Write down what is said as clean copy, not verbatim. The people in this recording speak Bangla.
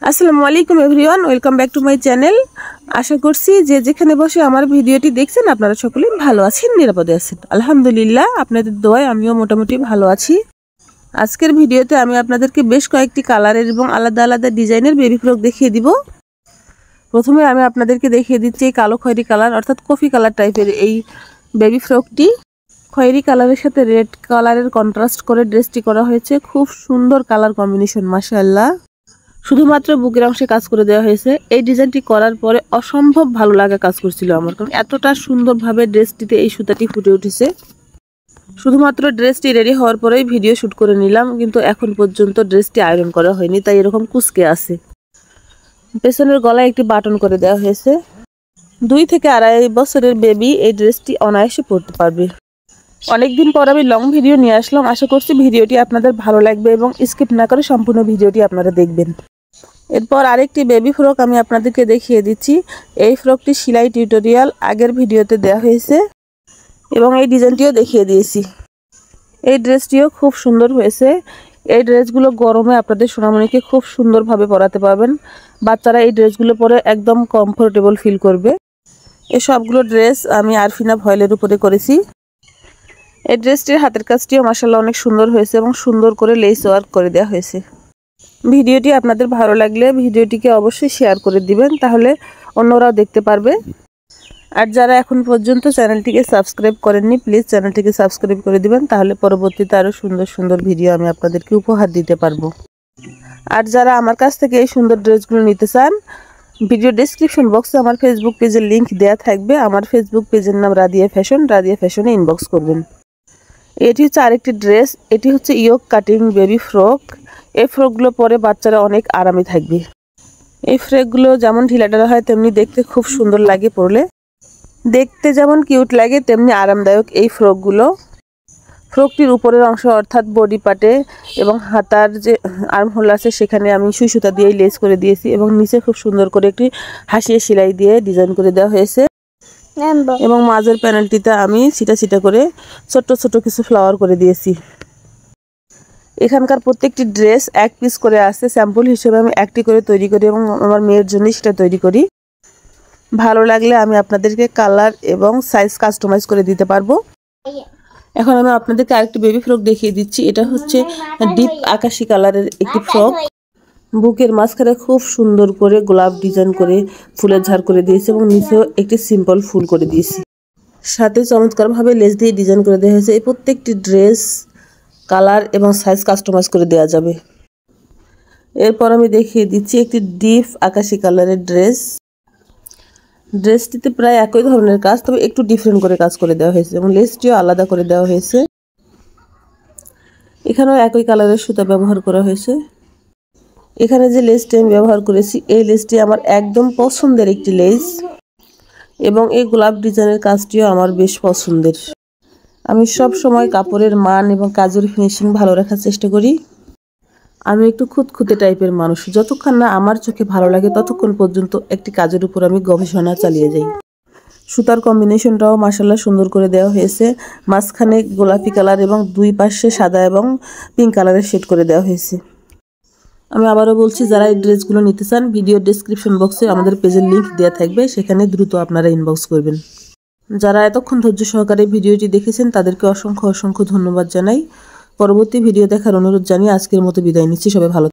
আসসালামু আলাইকুম everyone, welcome back to my channel. আশা করছি যে যেখানে বসে আমার ভিডিওটি দেখছেন আপনারা সকলেই ভালো আছেন, নিরাপদে আছেন। আলহামদুলিল্লাহ, আপনাদের দোয়ায় আমিও মোটামুটি ভালো আছি। আজকের ভিডিওতে আমি আপনাদেরকে বেশ কয়েকটি কালারের এবং আলাদা আলাদা ডিজাইনের বেবি ফ্রক দেখিয়ে দিব। প্রথমে আমি আপনাদেরকে দেখিয়ে দিচ্ছি এই কালো খয়েরি কালার অর্থাৎ কফি কালার টাইপের এই বেবি ফ্রকটি। খয়েরি কালারের সাথে রেড কালারের কন্ট্রাস্ট করে ড্রেসটি করা হয়েছে। খুব সুন্দর কালার কম্বিনেশন, মাশাআল্লাহ। শুধুমাত্র বুকের অংশে কাজ করে দেওয়া হয়েছে। এই ডিজাইনটি করার পরে অসম্ভব ভালো লাগা কাজ করছিল আমার, কারণ এতটা সুন্দরভাবে ড্রেসটিতে এই সুতাটি ফুটে উঠেছে। শুধুমাত্র ড্রেসটি রেডি হওয়ার পরেই ভিডিও শ্যুট করে নিলাম, কিন্তু এখন পর্যন্ত ড্রেসটি আয়রন করা হয়নি, তাই এরকম কুচকে আছে। পেছনের গলায় একটি বাটন করে দেওয়া হয়েছে। 2 থেকে 2.5 বছরের বেবি এই ড্রেসটি অনায়াসে পরতে পারবে। অনেকদিন পর আমি লং ভিডিও নিয়ে আসলাম। আশা করছি ভিডিওটি আপনাদের ভালো লাগবে এবং স্কিপ না করে সম্পূর্ণ ভিডিওটি আপনারা দেখবেন। এরপর আরেকটি বেবি ফ্রক আমি আপনাদেরকে দেখিয়ে দিচ্ছি। এই ফ্রকটি সেলাই টিউটোরিয়াল আগের ভিডিওতে দেওয়া হয়েছে এবং এই ডিজাইনটিও দেখিয়ে দিয়েছি। এই ড্রেসটিও খুব সুন্দর হয়েছে। এই ড্রেসগুলো গরমে আপনাদের সোনামণিকে খুব সুন্দরভাবে পরাতে পারবেন। বাচ্চারা এই ড্রেসগুলো পরে একদম কমফোর্টেবল ফিল করবে। এই সবগুলো ড্রেস আমি আরফিনা ভয়েলের উপরে করেছি। এই ড্রেসটির হাতের কাজটিও মাশাআল্লাহ অনেক সুন্দর হয়েছে এবং সুন্দর করে লেস ওয়ার্ক করে দেওয়া হয়েছে। ভিডিওটি আপনাদের ভালো লাগলে ভিডিওটিকে অবশ্যই শেয়ার করে দিবেন, তাহলে অন্যরাও দেখতে পারবে। আর যারা এখন পর্যন্ত চ্যানেলটিকে সাবস্ক্রাইব করেননি, প্লিজ চ্যানেলটিকে সাবস্ক্রাইব করে দিবেন, তাহলে পরবর্তীতে আরও সুন্দর সুন্দর ভিডিও আমি আপনাদেরকে উপহার দিতে পারবো। আর যারা আমার কাছ থেকে এই সুন্দর ড্রেসগুলো নিতে চান, ভিডিও ডেসক্রিপশন বক্সে আমার ফেসবুক পেজের লিঙ্ক দেওয়া থাকবে। আমার ফেসবুক পেজের নাম রাদিয়া ফ্যাশন। রাদিয়া ফ্যাশনে ইনবক্স করবেন। এটি হচ্ছে আরেকটি ড্রেস। এটি হচ্ছে ইয়োক কাটিং বেবি ফ্রক। এই ফ্রকগুলো পরে বাচ্চারা অনেক আরামে থাকবে। এই ফ্রকগুলো যেমন ঢিলাঢালা হয় তেমনি দেখতে খুব সুন্দর লাগে পরলে। দেখতে যেমন কিউট লাগে তেমনি আরামদায়ক এই ফ্রকগুলো। ফ্রকটির উপরের অংশ অর্থাৎ বডি পার্টে এবং হাতার যে আর্মহোল আছে সেখানে আমি সুই সুতা দিয়েই লেস করে দিয়েছি এবং নিচে খুব সুন্দর করে একটি হাসিয়ে সেলাই দিয়ে ডিজাইন করে দেওয়া হয়েছে এবং মাঝের প্যানেলটিতে আমি ছিটা ছিটা করে ছোট্ট ছোট কিছু ফ্লাওয়ার করে দিয়েছি। এখানকার প্রত্যেকটি ড্রেস এক পিস করে আসছে। স্যাম্পল হিসেবে আমি একটি করে তৈরি করি এবং আমার মেয়ের জন্য সেটা তৈরি করি। ভালো লাগলে আমি আপনাদেরকে কালার এবং সাইজ কাস্টমাইজ করে দিতে পারবো। এখন আমি আপনাদেরকে আরেকটি বেবি ফ্রক দেখিয়ে দিচ্ছি। এটা হচ্ছে ডিপ আকাশি কালারের একটি ফ্রক। বুকের মাঝখানে খুব সুন্দর করে গোলাপ ডিজাইন করে ফুলের ঝাড় করে দিয়েছি এবং নিচেও একটি সিম্পল ফুল করে দিয়েছি। সাথে চমৎকারভাবে লেস দিয়ে ডিজাইন করে দেওয়া হয়েছে। এই প্রত্যেকটি ড্রেস কালার এবং সাইজ কাস্টমাইজ করে দেওয়া যাবে। এরপর আমি দেখিয়ে দিচ্ছি একটি ডিপ আকাশি কালারের ড্রেস। ড্রেসটিতে প্রায় একই ধরনের কাজ, তবে একটু ডিফারেন্ট করে কাজ করে দেওয়া হয়েছে এবং লেসটিও আলাদা করে দেওয়া হয়েছে। এখানেও একই কালারের সুতা ব্যবহার করা হয়েছে। এখানে যে লেসটি আমি ব্যবহার করেছি এই লেসটি আমার একদম পছন্দের একটি লেস এবং এই গোলাপ ডিজাইনের কাজটিও আমার বেশ পছন্দের। আমি সব সময় কাপড়ের মান এবং কাজের ফিনিশিং ভালো রাখার চেষ্টা করি। আমি একটু খুঁতখুঁতে টাইপের মানুষ। যতক্ষণ না আমার চোখে ভালো লাগে ততক্ষণ পর্যন্ত একটি কাজের উপর আমি গবেষণা চালিয়ে যাই। সুতার কম্বিনেশনটাও মাশাআল্লাহ সুন্দর করে দেওয়া হয়েছে। মাঝখানে গোলাপি কালার এবং 2 পাশে সাদা এবং পিঙ্ক কালারের শেড করে দেওয়া হয়েছে। আমি আবারও বলছি, যারা এই ড্রেসগুলো নিতে চান ভিডিও ডেসক্রিপশন বক্সে আমাদের পেজের লিঙ্ক দেওয়া থাকবে, সেখানে দ্রুত আপনারা ইনবক্স করবেন। যারা এতক্ষণ ধৈর্য সহকারে ভিডিওটি দেখেছেন তাদেরকে অসংখ্য অসংখ্য ধন্যবাদ জানাই। পরবর্তী ভিডিও দেখার অনুরোধ জানিয়ে আজকের মতো বিদায় নিচ্ছি। সবাই ভালো